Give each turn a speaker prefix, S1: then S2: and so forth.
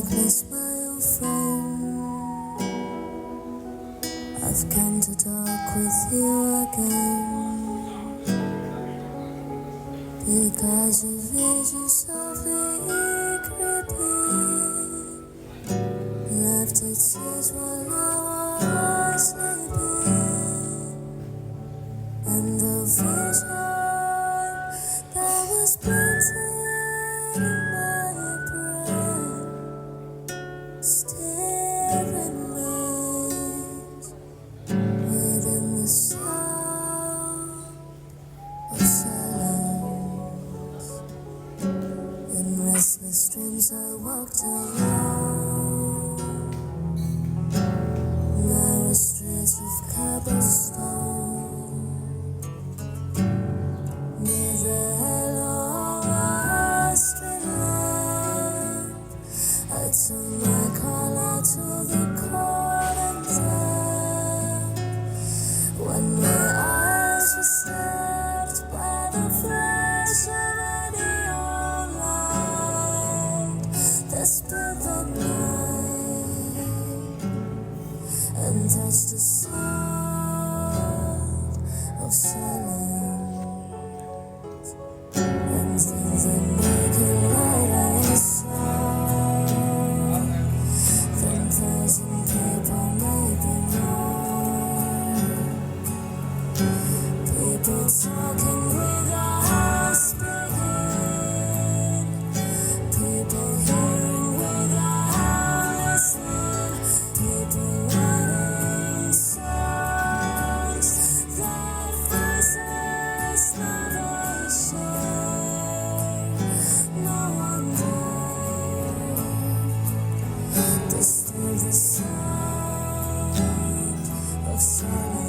S1: darkness, my old friend, I've come to talk with you again, because your vision softly creeping left its seeds while I was sleeping, and the vision that was planted in my brain still remains within the sound of silence. In restless dreams I walked alone, narrow streets of cobblestone, near the hello street lamp. I took my call out to the cold and damp, when my eyes were stabbed by the flash of a neon light that split the night and touched the sound of silence. And in the naked light I saw 10,000 people, maybe more, people talking without speaking, people hearing without listening, people writing songs that voices never share. No wonder disturb the sound of silence.